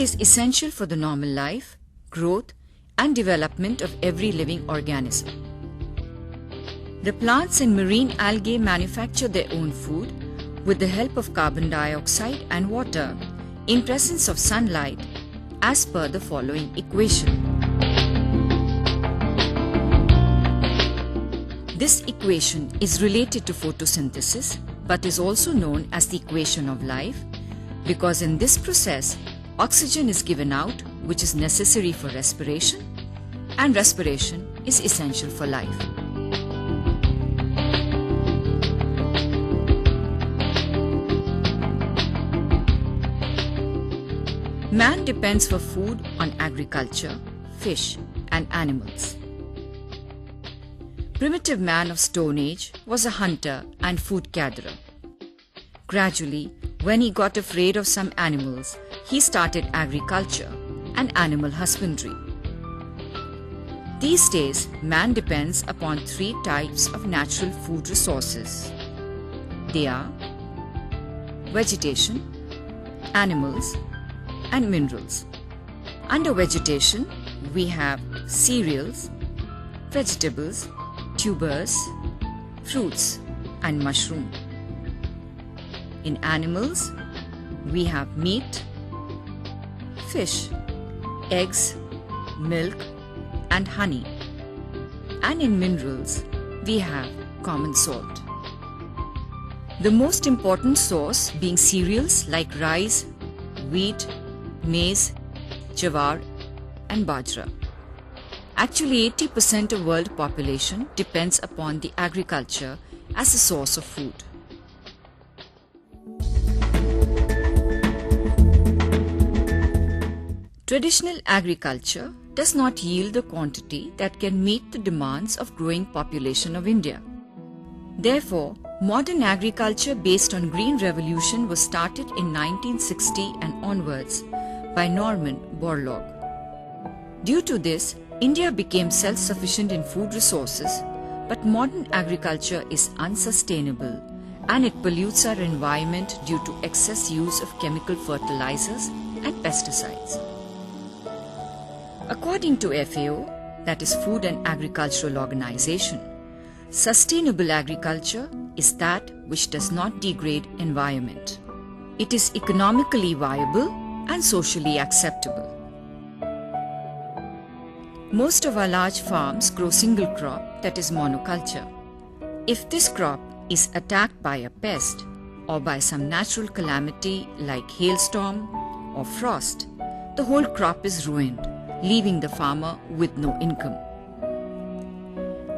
is essential for the normal life, growth, and development of every living organism. The plants and marine algae manufacture their own food with the help of carbon dioxide and water in presence of sunlight as per the following equation. This equation is related to photosynthesis but is also known as the equation of life because in this process oxygen is given out which is necessary for respiration and respiration is essential for life. Man depends for food on agriculture, fish, and animals. Primitive man of Stone Age was a hunter and food gatherer. Gradually, when he got afraid of some animals, he started agriculture and animal husbandry. These days, man depends upon 3 types of natural food resources. They are vegetation, animals, and minerals. Under vegetation, we have cereals, vegetables, tubers, fruits, and mushroom. In animals, we have meat, fish, eggs, milk, and honey. And in minerals, we have common salt. The most important source being cereals like rice, wheat, maize, jawar, and bajra. Actually, 80% of world population depends upon the agriculture as a source of food. Traditional agriculture does not yield the quantity that can meet the demands of growing population of India. Therefore, modern agriculture based on Green Revolution was started in 1960 and onwards by Norman Borlaug. Due to this, India became self-sufficient in food resources, but modern agriculture is unsustainable and it pollutes our environment due to excess use of chemical fertilizers and pesticides. According to FAO, that is Food and Agricultural Organization, sustainable agriculture is that which does not degrade environment. It is economically viable and socially acceptable. Most of our large farms grow single crop, that is monoculture. If this crop is attacked by a pest or by some natural calamity like hailstorm or frost, the whole crop is ruined, leaving the farmer with no income.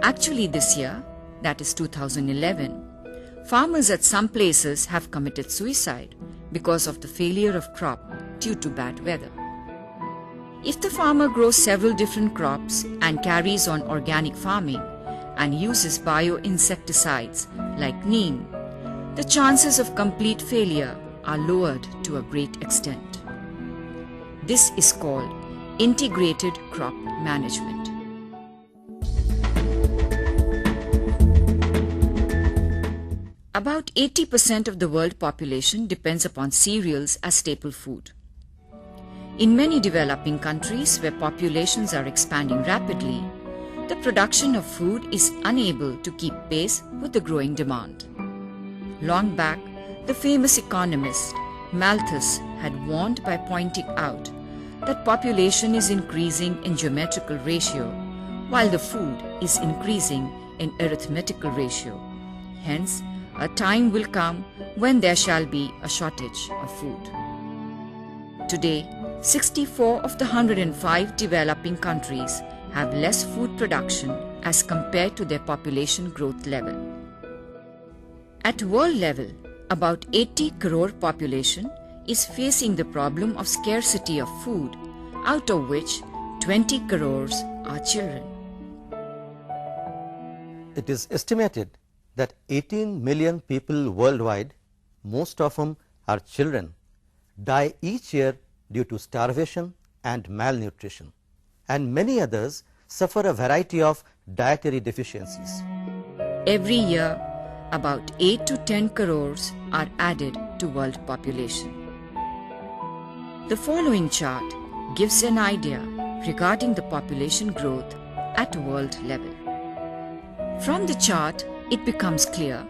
Actually this year, that is 2011, farmers at some places have committed suicide because of the failure of crop due to bad weather. If the farmer grows several different crops and carries on organic farming and uses bio-insecticides like neem, the chances of complete failure are lowered to a great extent. This is called integrated crop management. About 80% of the world population depends upon cereals as staple food. In many developing countries where populations are expanding rapidly, the production of food is unable to keep pace with the growing demand. Long back, the famous economist Malthus had warned by pointing out that population is increasing in geometrical ratio while the food is increasing in arithmetical ratio. Hence, a time will come when there shall be a shortage of food. Today, 64 of the 105 developing countries have less food production as compared to their population growth level. At world level, about 80 crore population is facing the problem of scarcity of food, out of which 20 crores are children. It is estimated that 18 million people worldwide, most of whom are children, die each year due to starvation and malnutrition, and many others suffer a variety of dietary deficiencies. Every year, about 8 to 10 crores are added to world population. The following chart gives an idea regarding the population growth at a world level. From the chart, it becomes clear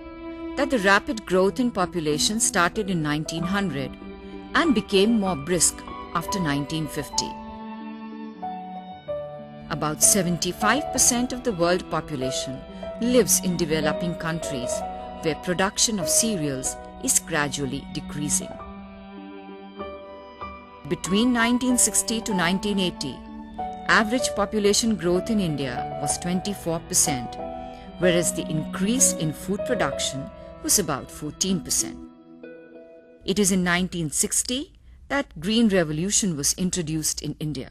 that the rapid growth in population started in 1900 and became more brisk after 1950. About 75% of the world population lives in developing countries where production of cereals is gradually decreasing. Between 1960 to 1980, average population growth in India was 24%, whereas the increase in food production was about 14%. It is in 1960 that Green Revolution was introduced in India.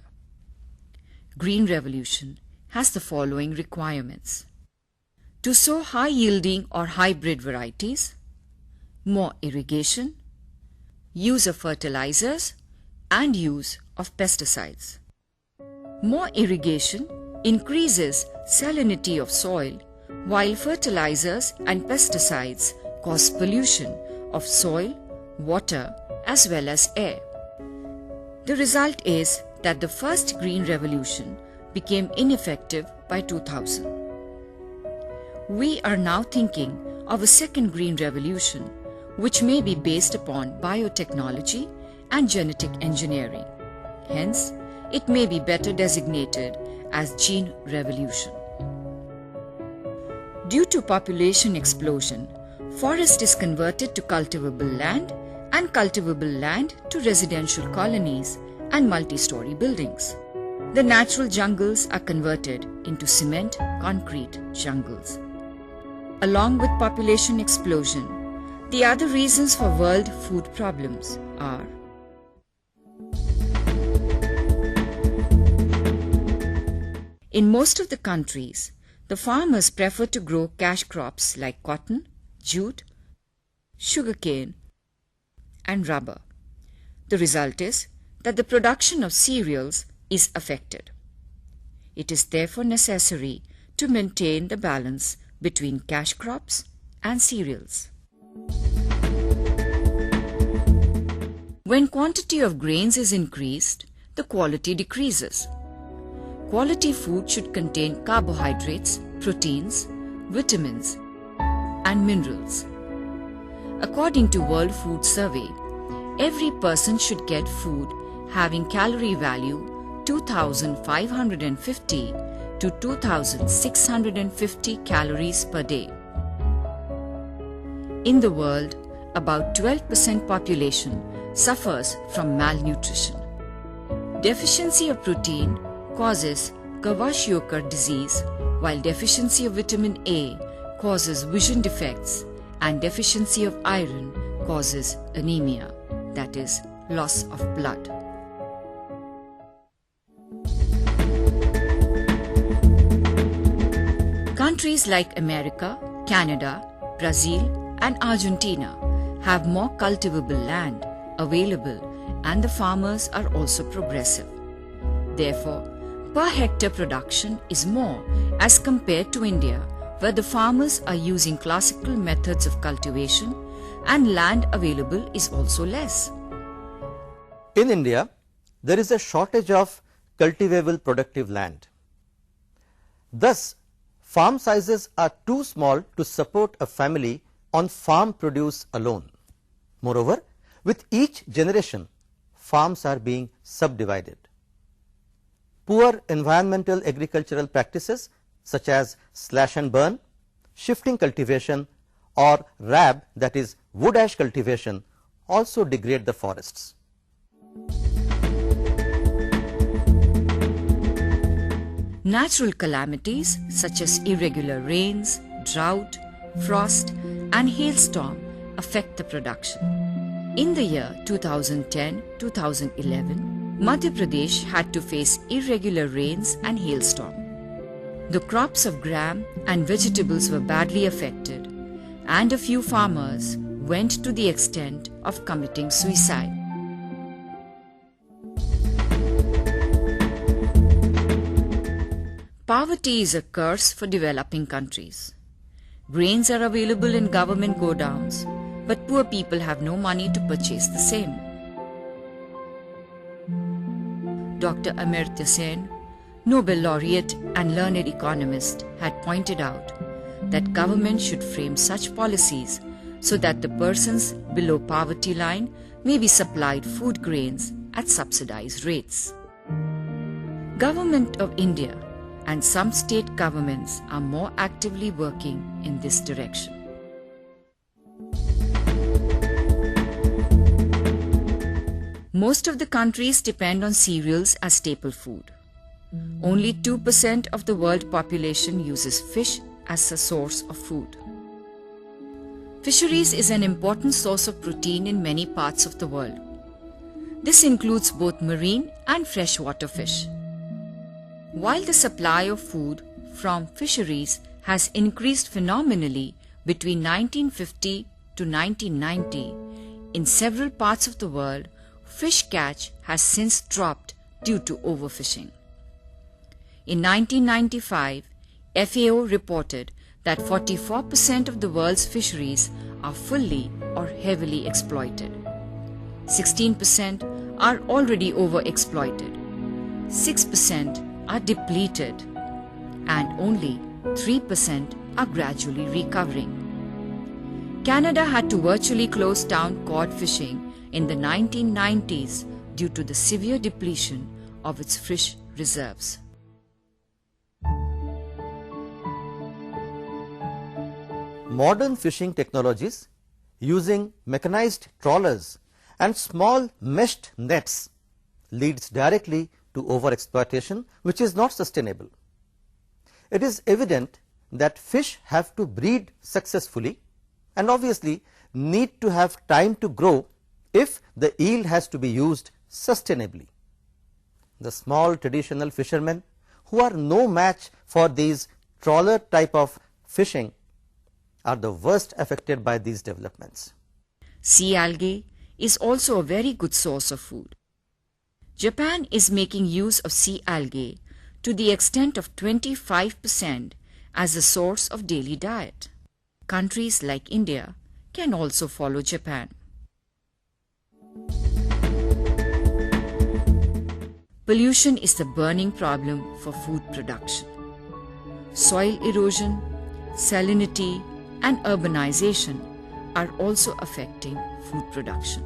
Green Revolution has the following requirements: to sow high-yielding or hybrid varieties, more irrigation, use of fertilizers, and use of pesticides. More irrigation increases salinity of soil, while fertilizers and pesticides cause pollution of soil, water, as well as air. The result is that the first Green Revolution became ineffective by 2000. We are now thinking of a second Green Revolution, which may be based upon biotechnology and genetic engineering. Hence, it may be better designated as Gene Revolution. Due to population explosion, forest is converted to cultivable land and cultivable land to residential colonies and multi-story buildings. The natural jungles are converted into cement concrete jungles. Along with population explosion, the other reasons for world food problems are: in most of the countries, the farmers prefer to grow cash crops like cotton, jute, sugarcane, and rubber. The result is that the production of cereals is affected. It is therefore necessary to maintain the balance between cash crops and cereals. When quantity of grains is increased, the quality decreases. Quality food should contain carbohydrates, proteins, vitamins, and minerals. According to World Food Survey, every person should get food having calorie value 2,550 to 2,650 calories per day. In the world, about 12% population suffers from malnutrition. Deficiency of protein causes Kwashiorkor disease, while deficiency of vitamin A causes vision defects and deficiency of iron causes anemia, that is, loss of blood. Countries like America, Canada, Brazil, and Argentina have more cultivable land available, and the farmers are also progressive. Therefore, per hectare production is more as compared to India, where the farmers are using classical methods of cultivation and land available is also less. In India, there is a shortage of cultivable productive land. Thus, farm sizes are too small to support a family on farm produce alone. Moreover, with each generation, farms are being subdivided. Poor environmental agricultural practices such as slash and burn, shifting cultivation, or RAB, that is wood ash cultivation, also degrade the forests. Natural calamities such as irregular rains, drought, frost, and hailstorm affect the production. In the year 2010-2011, Madhya Pradesh had to face irregular rains and hailstorm. The crops of gram and vegetables were badly affected, and a few farmers went to the extent of committing suicide. Poverty is a curse for developing countries. Grains are available in government godowns, but poor people have no money to purchase the same. Dr. Amartya Sen, Nobel laureate and learned economist, had pointed out that government should frame such policies so that the persons below poverty line may be supplied food grains at subsidized rates. Government of India and some state governments are more actively working in this direction. Most of the countries depend on cereals as staple food. Only 2% of the world population uses fish as a source of food. Fisheries is an important source of protein in many parts of the world. This includes both marine and freshwater fish. While the supply of food from fisheries has increased phenomenally between 1950 to 1990, in several parts of the world, fish catch has since dropped due to overfishing. In 1995, FAO reported that 44% of the world's fisheries are fully or heavily exploited. 16% are already overexploited. 6% are depleted, and only 3% are gradually recovering. Canada had to virtually close down cod fishing in the 1990s due to the severe depletion of its fish reserves. Modern fishing technologies using mechanized trawlers and small meshed nets leads directly to overexploitation, which is not sustainable. It is evident that fish have to breed successfully and obviously need to have time to grow if the yield has to be used sustainably. The small traditional fishermen who are no match for these trawler type of fishing are the worst affected by these developments. Sea algae is also a very good source of food. Japan is making use of sea algae to the extent of 25% as a source of daily diet. Countries like India can also follow Japan. Pollution is the burning problem for food production. Soil erosion, salinity, and urbanization are also affecting food production.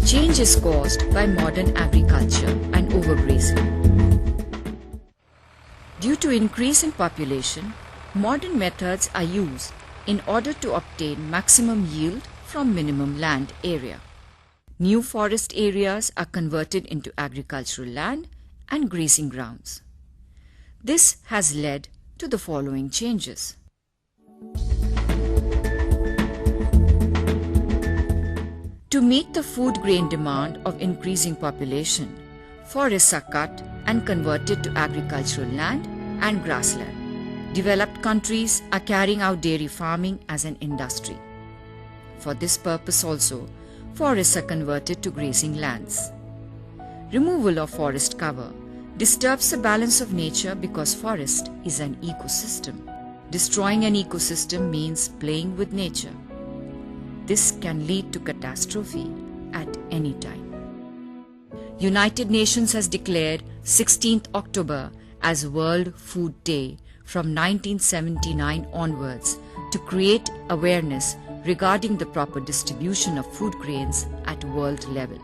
Change is caused by modern agriculture and overgrazing. Due to increase in population, modern methods are used in order to obtain maximum yield from minimum land area. New forest areas are converted into agricultural land and grazing grounds. This has led to the following changes. To meet the food grain demand of increasing population, forests are cut and converted to agricultural land and grassland. Developed countries are carrying out dairy farming as an industry. For this purpose also, forests are converted to grazing lands. Removal of forest cover disturbs the balance of nature because forest is an ecosystem. Destroying an ecosystem means playing with nature. This can lead to catastrophe at any time. United Nations has declared 16th October as World Food Day from 1979 onwards to create awareness regarding the proper distribution of food grains at world level.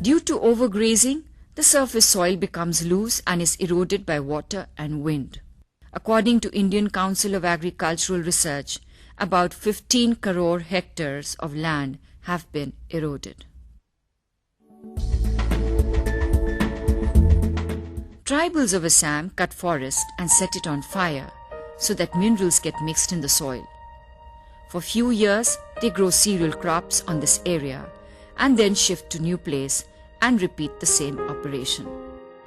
Due to overgrazing, the surface soil becomes loose and is eroded by water and wind. According to Indian Council of Agricultural Research, about 15 crore hectares of land have been eroded. Tribals of Assam cut forest and set it on fire so that minerals get mixed in the soil. For few years, they grow cereal crops on this area and then shift to new place and repeat the same operation.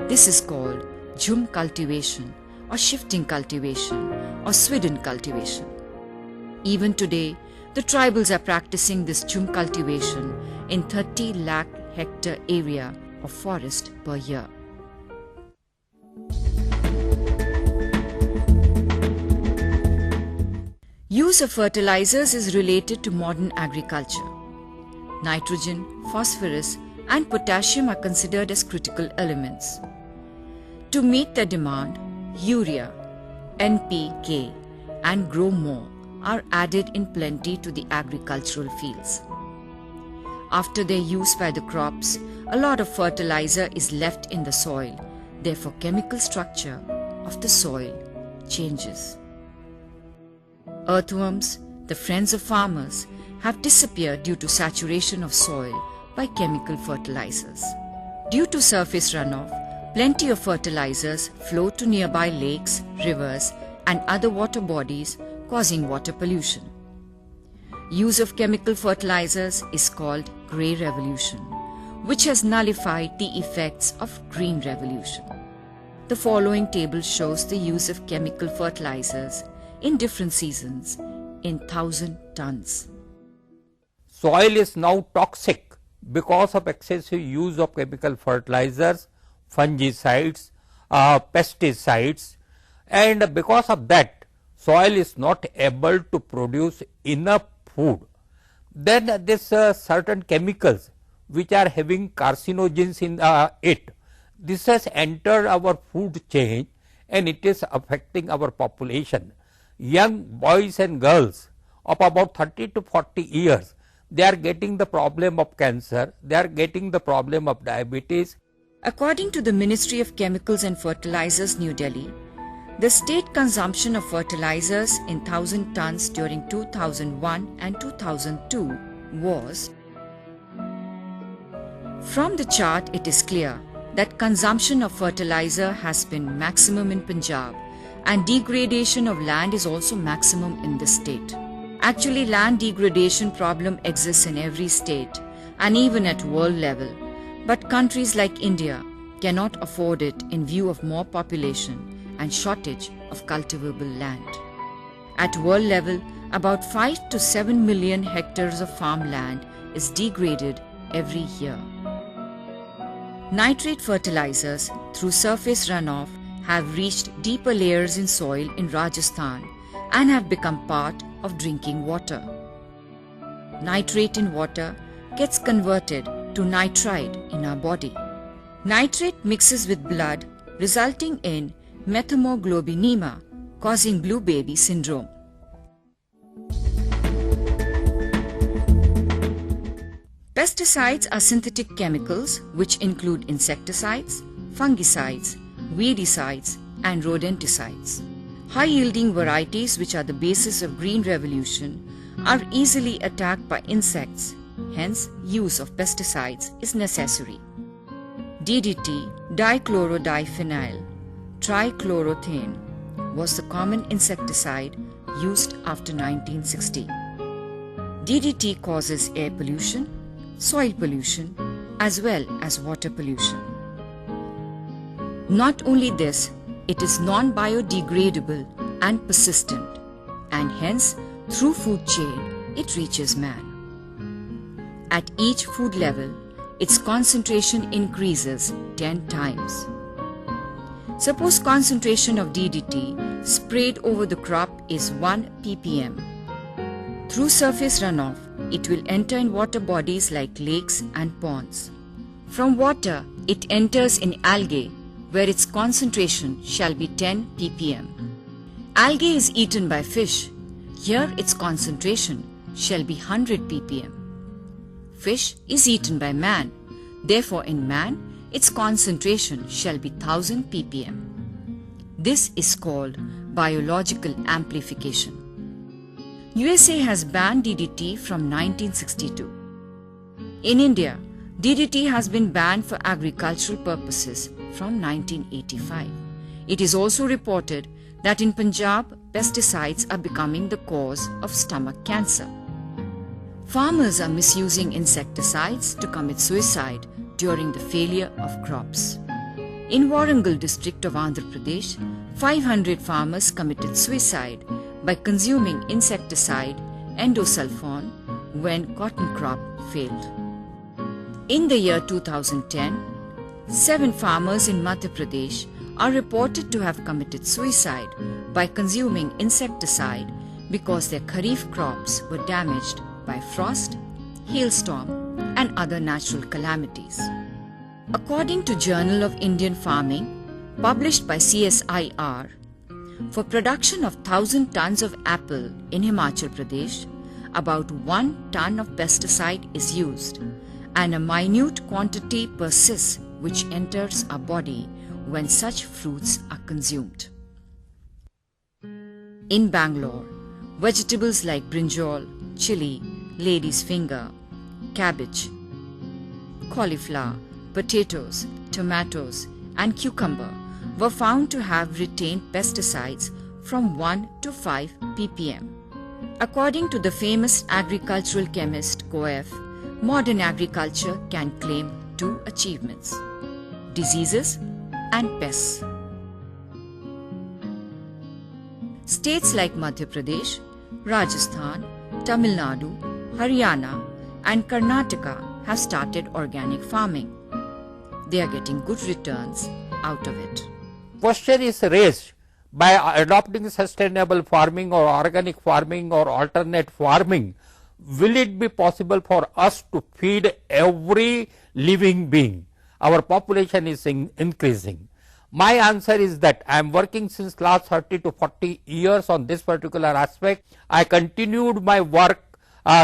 This is called Jhum cultivation or shifting cultivation or Swidden cultivation. Even today, the tribals are practicing this Jhum cultivation in 30 lakh hectare area of forest per year. Use of fertilizers is related to modern agriculture. Nitrogen, phosphorus, and potassium are considered as critical elements. To meet the demand, urea, NPK, and grow more are added in plenty to the agricultural fields. After their use by the crops, a lot of fertilizer is left in the soil. Therefore, chemical structure of the soil changes. Earthworms, the friends of farmers, have disappeared due to saturation of soil by chemical fertilizers. Due to surface runoff, plenty of fertilizers flow to nearby lakes, rivers, and other water bodies, causing water pollution. Use of chemical fertilizers is called Grey Revolution, which has nullified the effects of Green Revolution. The following table shows the use of chemical fertilizers in different seasons in 1,000 tons. Soil is now toxic because of excessive use of chemical fertilizers, fungicides, pesticides, and because of that soil is not able to produce enough food. Then this certain chemicals which are having carcinogens in it, this has entered our food chain and it is affecting our population. Young boys and girls of about 30 to 40 years, they are getting the problem of cancer, they are getting the problem of diabetes. According to the Ministry of Chemicals and Fertilizers, New Delhi, the state consumption of fertilizers in 1,000 tons during 2001 and 2002 was. From the chart, it is clear that consumption of fertilizer has been maximum in Punjab and degradation of land is also maximum in the state. Actually, land degradation problem exists in every state and even at world level, but countries like India cannot afford it in view of more population and shortage of cultivable land. At world level, about 5 to 7 million hectares of farmland is degraded every year. Nitrate fertilizers through surface runoff have reached deeper layers in soil in Rajasthan and have become part of drinking water. Nitrate in water gets converted to nitrite in our body. Nitrate mixes with blood, resulting in methemoglobinemia, causing blue baby syndrome. Pesticides are synthetic chemicals which include insecticides, fungicides, weedicides, and rodenticides. High-yielding varieties, which are the basis of Green Revolution, are easily attacked by insects. Hence, use of pesticides is necessary. DDT, dichlorodiphenyl trichloroethane, was the common insecticide used after 1960. DDT causes air pollution, soil pollution, as well as water pollution. Not only this, it is non-biodegradable and persistent, and hence, through food chain, it reaches man. At each food level, its concentration increases 10 times. Suppose concentration of DDT sprayed over the crop is 1 ppm. Through surface runoff, it will enter in water bodies like lakes and ponds. From water, it enters in algae, where its concentration shall be 10 ppm. Algae is eaten by fish. Here its concentration shall be 100 ppm. Fish is eaten by man. Therefore, in man, its concentration shall be 1000 ppm. This is called biological amplification. USA has banned DDT from 1962. In India, DDT has been banned for agricultural purposes from 1985. It is also reported that in Punjab, pesticides are becoming the cause of stomach cancer. Farmers are misusing insecticides to commit suicide during the failure of crops. In Warangal district of Andhra Pradesh, 500 farmers committed suicide by consuming insecticide endosulfan when cotton crop failed. In the year 2010, 7 farmers in Madhya Pradesh are reported to have committed suicide by consuming insecticide because their kharif crops were damaged by frost, hailstorm, and other natural calamities. According to Journal of Indian Farming, published by CSIR, for production of 1,000 tons of apple in Himachal Pradesh, about 1 ton of pesticide is used, and a minute quantity persists which enters our body when such fruits are consumed. In Bangalore, vegetables like brinjal, chili, lady's finger, cabbage, cauliflower, potatoes, tomatoes, and cucumber were found to have retained pesticides from 1 to 5 ppm. According to the famous agricultural chemist Coef, modern agriculture can claim 2 achievements: diseases and pests. States like Madhya Pradesh, Rajasthan, Tamil Nadu, Haryana, and Karnataka have started organic farming. They are getting good returns out of it. Question is raised by adopting sustainable farming or organic farming or alternate farming. Will it be possible for us to feed every living being? Our population is increasing. My answer is that I am working since last 30 to 40 years on this particular aspect. I continued my work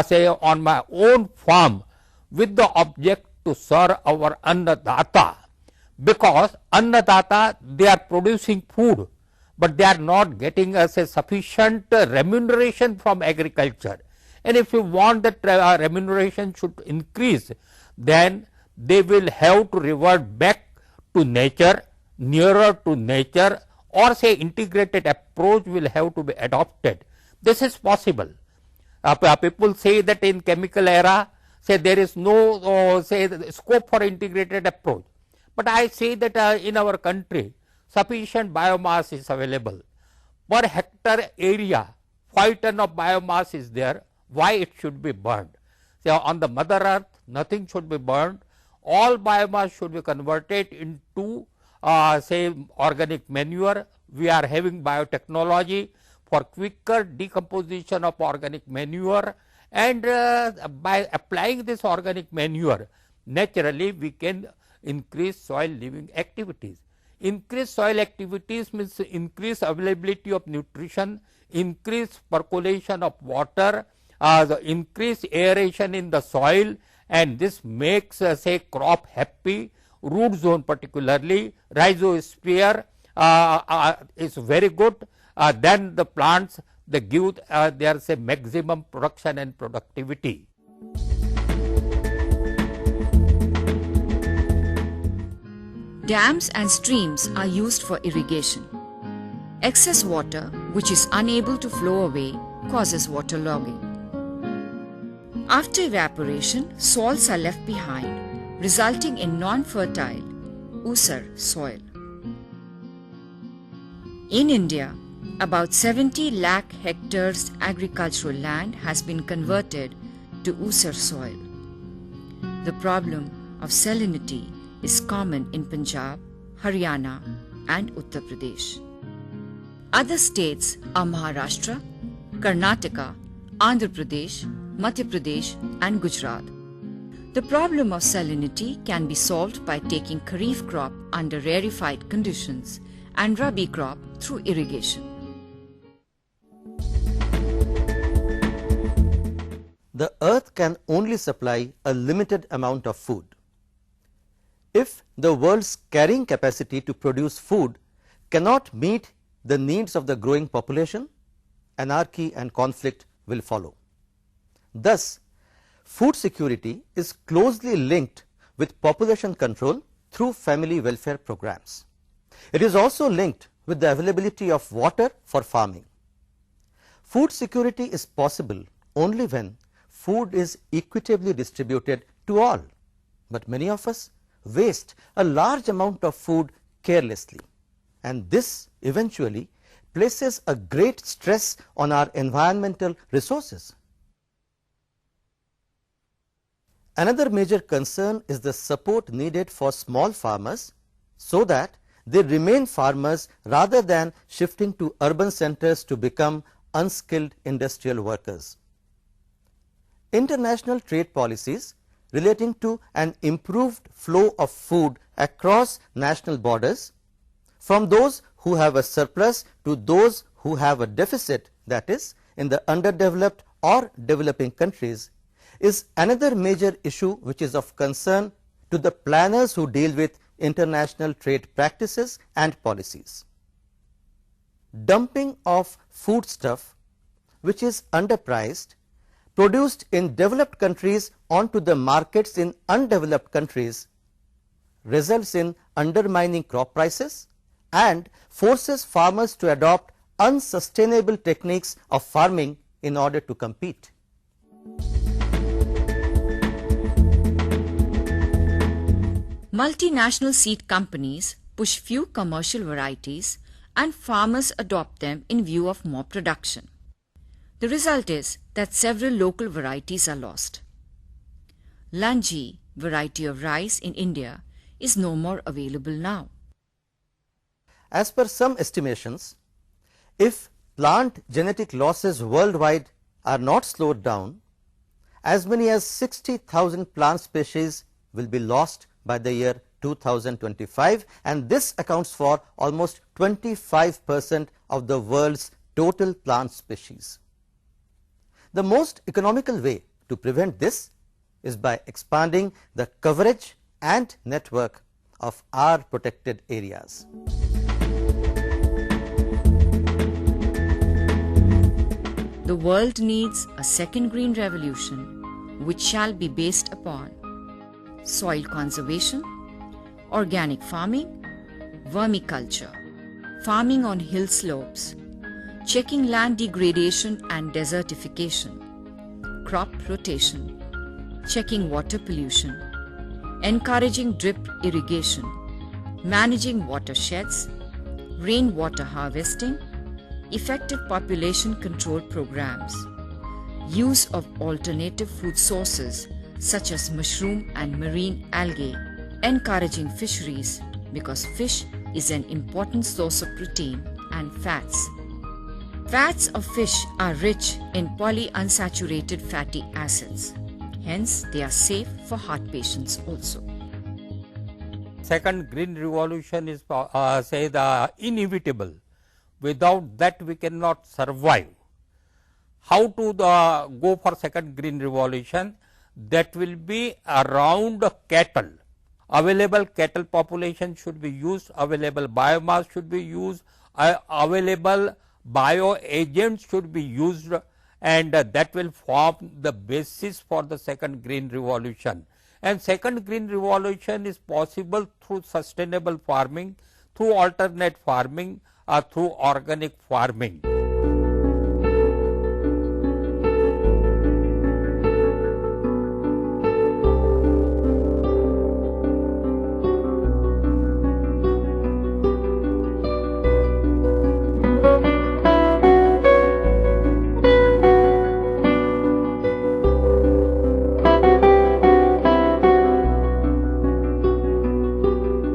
say on my own farm with the object to serve our Annadata, because Annadata, they are producing food, but they are not getting us a sufficient remuneration from agriculture. And if you want that remuneration should increase, then they will have to revert back to nature, nearer to nature, or say integrated approach will have to be adopted. This is possible. People say that in chemical era, say there is no say scope for integrated approach. But I say that in our country, sufficient biomass is available. Per hectare area, 5 ton of biomass is there. Why it should be burned? So on the mother earth, nothing should be burned. All biomass should be converted into say organic manure. We are having biotechnology for quicker decomposition of organic manure, and by applying this organic manure, naturally we can increase soil living activities. Increase soil activities means increase availability of nutrition, increase percolation of water, increase aeration in the soil, and this makes say crop happy. Root zone particularly, rhizosphere is very good. Then the plants, they give their say maximum production and productivity. Dams and streams are used for irrigation. Excess water, which is unable to flow away, causes waterlogging. After evaporation, salts are left behind, resulting in non-fertile Usar soil. In India, about 70 lakh hectares agricultural land has been converted to Usar soil. The problem of salinity is common in Punjab, Haryana, and Uttar Pradesh. Other states are Maharashtra, Karnataka, Andhra Pradesh, Madhya Pradesh, and Gujarat. The problem of salinity can be solved by taking kharif crop under rarefied conditions and rabi crop through irrigation. The earth can only supply a limited amount of food. If the world's carrying capacity to produce food cannot meet the needs of the growing population, anarchy and conflict will follow. Thus, food security is closely linked with population control through family welfare programs. It is also linked with the availability of water for farming. Food security is possible only when food is equitably distributed to all, but many of us waste a large amount of food carelessly, and this eventually places a great stress on our environmental resources. Another major concern is the support needed for small farmers so that they remain farmers rather than shifting to urban centers to become unskilled industrial workers. International trade policies relating to an improved flow of food across national borders, from those who have a surplus to those who have a deficit, that is, in the underdeveloped or developing countries, is another major issue which is of concern to the planners who deal with international trade practices and policies. Dumping of foodstuff which is underpriced, produced in developed countries onto the markets in undeveloped countries, results in undermining crop prices and forces farmers to adopt unsustainable techniques of farming in order to compete. Multinational seed companies push few commercial varieties and farmers adopt them in view of more production. The result is that several local varieties are lost. Lanji variety of rice in India is no more available now. As per some estimations, if plant genetic losses worldwide are not slowed down, as many as 60,000 plant species will be lost by the year 2025, and this accounts for almost 25% of the world's total plant species. The most economical way to prevent this is by expanding the coverage and network of our protected areas. The world needs a second green revolution which shall be based upon soil conservation, organic farming, vermiculture, farming on hill slopes, checking land degradation and desertification, crop rotation, checking water pollution, encouraging drip irrigation, managing watersheds, rainwater harvesting, effective population control programs, use of alternative food sources such as mushroom and marine algae, encouraging fisheries because fish is an important source of protein and fats. Fats of fish are rich in polyunsaturated fatty acids. Hence, they are safe for heart patients also. Second green revolution is inevitable. Without that we cannot survive. How to go for second green revolution? That will be around cattle. Available cattle population should be used, available biomass should be used, available bioagents should be used, and that will form the basis for the second green revolution. And second green revolution is possible through sustainable farming, through alternate farming, or through organic farming.